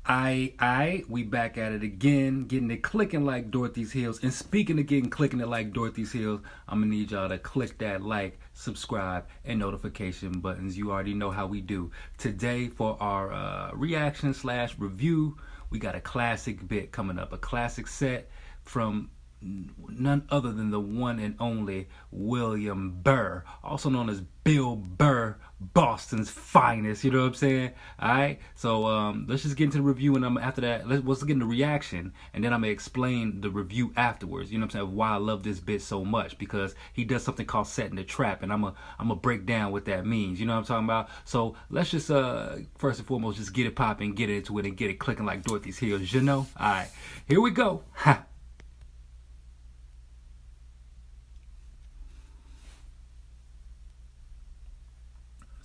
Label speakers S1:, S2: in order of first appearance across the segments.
S1: We back at it again, getting it clicking like Dorothy's Heels. And speaking of getting clicking it like Dorothy's Heels, I'm gonna need y'all to click that like, subscribe, and notification buttons. You already know how we do. Today for our reaction / review, we got a classic bit coming up, a classic set from none other than the one and only William Burr, also known as Bill Burr, Boston's finest. You know what I'm saying? All right, so let's just get into the review, and after that, let's get into reaction, and then I'm gonna explain the review afterwards. You know what I'm saying? Why I love this bit so much, because he does something called setting the trap, and I'm gonna break down what that means. You know what I'm talking about? So let's just first and foremost just get it popping, get into it, and get it clicking like Dorothy's Heels. You know? All right, here we go. Ha.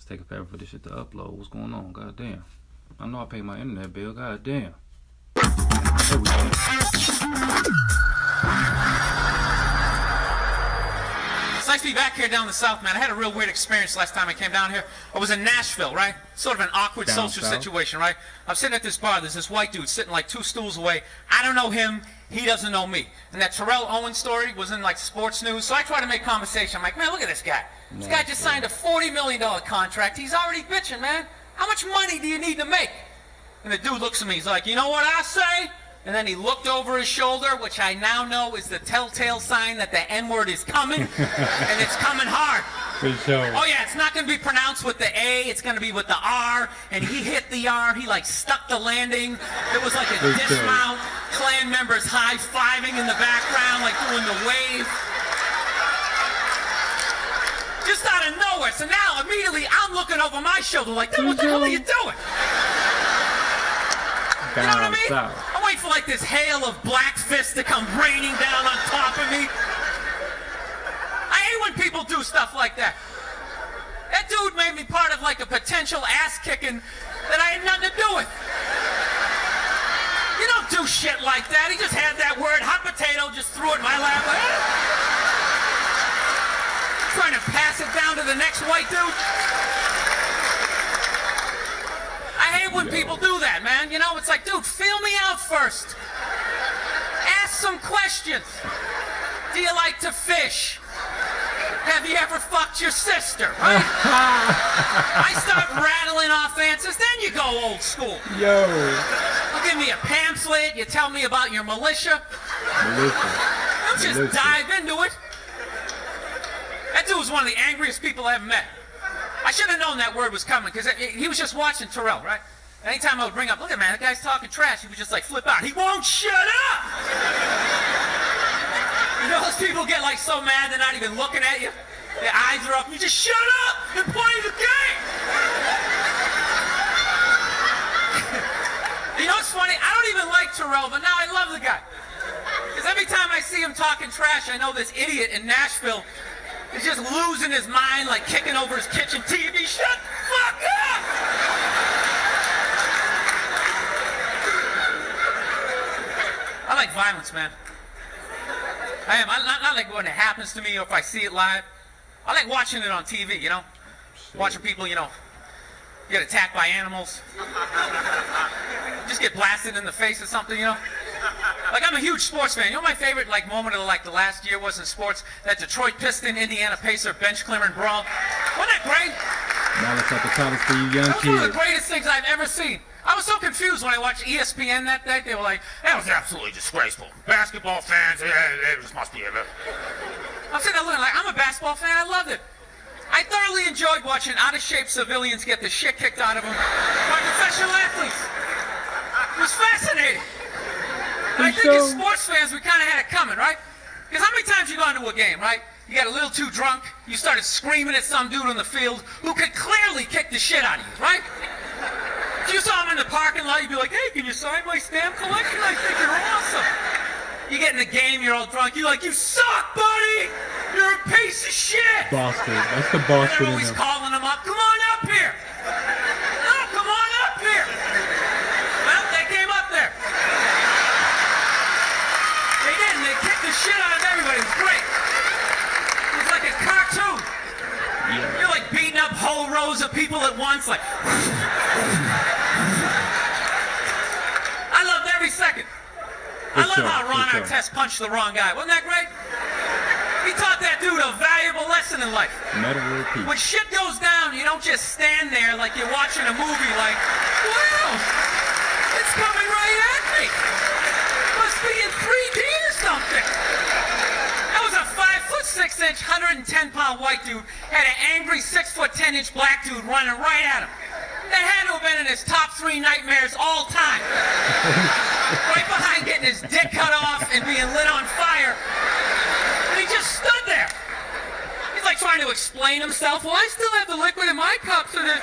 S1: Take a forever for this shit to upload. What's going on? God damn. I know I pay my internet bill. God damn. There we go.
S2: It's nice to be back here down in the South, man. I had a real weird experience last time I came down here. I was in Nashville, right? Sort of an awkward
S1: Down
S2: social
S1: south.
S2: situation, right? I'm sitting at this bar. There's this white dude sitting like 2 stools away. I don't know him. He doesn't know me. And that Terrell Owens story was in like sports news. So I try to make conversation. I'm like, man, look at this guy. This guy just signed a $40 million contract. He's already bitching, man. How much money do you need to make? And the dude looks at me. He's like, you know what I say? And then he looked over his shoulder, which I now know is the telltale sign that the N-word is coming. And it's coming hard.
S1: For sure.
S2: Oh yeah, it's not going to be pronounced with the A, it's going to be with the R, and he hit the R, he like stuck the landing. There was like a dismount, Klan members high-fiving in the background, like doing the wave. Just out of nowhere, so now immediately I'm looking over my shoulder like, dude, what the hell are you doing? You know what I mean? I'm waiting for like this hail of black fists to come raining down on top of me. I hate when people do stuff like that. That dude made me part of like a potential ass kicking that I had nothing to do with. You don't do shit like that. He just had that word, hot potato, just threw it in my lap. Like, trying to pass it down to the next white dude. I hate when people do that, man. You know, it's like, dude, feel me out first. Ask some questions. Do you like to fish? Have you ever fucked your sister? Right? I start rattling off answers, then you go old school.
S1: Yo.
S2: You give me a pamphlet, you tell me about your militia. You just dive into it. That dude was one of the angriest people I ever met. I should have known that word was coming, because he was just watching Terrell, right? Anytime I would bring up, look at man, that guy's talking trash, he would just like flip out. He won't shut up! You know those people get like so mad they're not even looking at you? Their eyes are up, you just shut up and play the game! You know what's funny? I don't even like Terrell, but now I love the guy. Because every time I see him talking trash, I know this idiot in Nashville is just losing his mind, like kicking over his kitchen TV. Shut the fuck up! I like violence, man. I am. Not like when it happens to me or if I see it live. I like watching it on TV, you know? Watching people, you know, get attacked by animals. Just get blasted in the face or something, you know? Like, I'm a huge sports fan. You know my favorite, like, moment of, like, the last year was in sports? That Detroit Piston, Indiana Pacer bench clearing brawl. Wasn't that great?
S1: Now let's have the comments for you young
S2: That was
S1: kids.
S2: one of the greatest things I've ever seen. I was so confused when I watched ESPN that day. They were like, that was absolutely disgraceful. Basketball fans, it just must be a little. I'm sitting there looking like, I'm a basketball fan. I loved it. I thoroughly enjoyed watching out-of-shape civilians get the shit kicked out of them by professional athletes. It was fascinating. And I think as sports fans, we kind of had it coming, right? Because how many times you go into a game, right? You got a little too drunk, you started screaming at some dude on the field who could clearly kick the shit out of you, right? If you saw him in the parking lot, you'd be like, hey, can you sign my stamp collection? I think you're awesome. You get in the game, you're all drunk, you're like, you suck, buddy! You're a piece of shit!
S1: Boston. That's the
S2: And
S1: Boston
S2: they're
S1: in
S2: always
S1: them.
S2: calling him up, come on up here! No, come on up here! Well, they came up there. They did, and they kicked the shit out of everybody. It was great. It was like a cartoon.
S1: Yeah.
S2: You're like beating up whole rows of people at once, like. love how Ron Artest punched the wrong guy. Wasn't that great? He taught that dude a valuable lesson in life. When shit goes down, you don't just stand there like you're watching a movie like, wow, it's coming right at me. Must be in 3D or something. That was a 5'6", 110-pound white dude had an angry 6'10" black dude running right at him. That had to have been in his top 3 nightmares all time. Right behind getting his dick cut off and being lit on fire. And he just stood there. He's like trying to explain himself. Well, I still have the liquid in my cup, so there's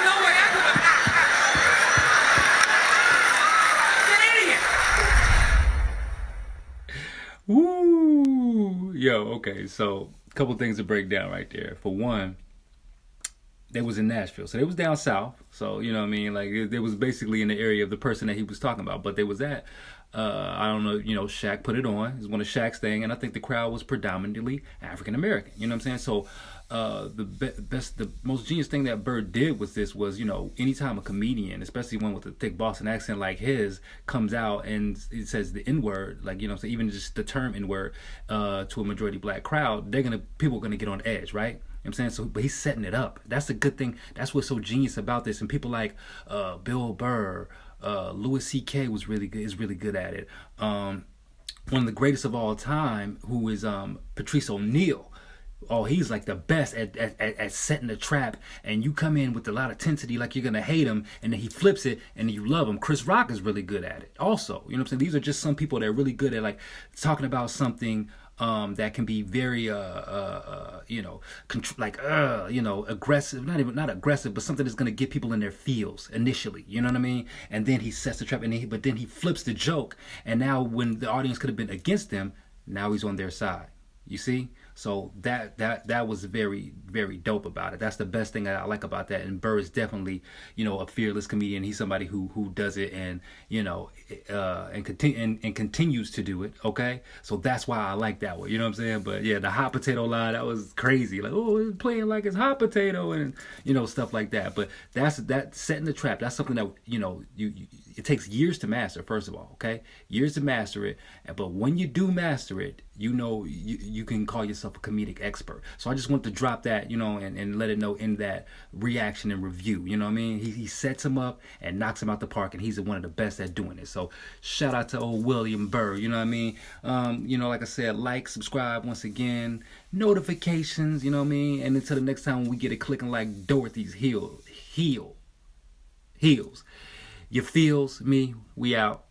S2: no way I could. He's an idiot.
S1: Woo! Yo, okay, so a couple things to break down right there. For one, they was in Nashville, so they was down south. So you know what I mean, like it was basically in the area of the person that he was talking about. But they was at, I don't know, you know, Shaq put it on. It was one of Shaq's thing, and I think the crowd was predominantly African American. You know what I'm saying? So the most genius thing that Bird did with this was, you know, anytime a comedian, especially one with a thick Boston accent like his, comes out and it says the N-word, like, you know what I'm saying, even just the term N-word to a majority black crowd, people are gonna get on edge, right? You know what I'm saying? So, but he's setting it up. That's a good thing. That's what's so genius about this. And people like Bill Burr, Louis C.K. is really good at it. One of the greatest of all time, who is Patrice O'Neal. Oh, he's like the best at setting the trap, and you come in with a lot of intensity like you're gonna hate him, and then he flips it and you love him. Chris Rock is really good at it also. You know what I'm saying? These are just some people that are really good at like talking about something that can be very you know, you know, aggressive, not aggressive, but something that's gonna get people in their feels initially, you know what I mean? And then he sets the trap, but then he flips the joke, and now when the audience could have been against him, now he's on their side. You see? So that was very, very dope about it. That's the best thing that I like about that. And Burr is definitely, you know, a fearless comedian. He's somebody who does it, and you know, and continues to do it. Okay, so that's why I like that one. You know what I'm saying? But yeah, the hot potato line, that was crazy. Like, oh, it's playing like it's hot potato, and you know, stuff like that. But that's setting the trap. That's something that, you know, it takes years to master. First of all, okay, years to master it. But when you do master it, you know, you can call yourself a comedic expert. So I just want to drop that, you know, and let it know in that reaction and review. You know what I mean? He sets him up and knocks him out the park, and he's one of the best at doing it. So shout out to old William Burr. You know what I mean? You know, like I said, like, subscribe once again, notifications. You know what I mean? And until the next time we get it clicking like Dorothy's heels. You feels me? We out.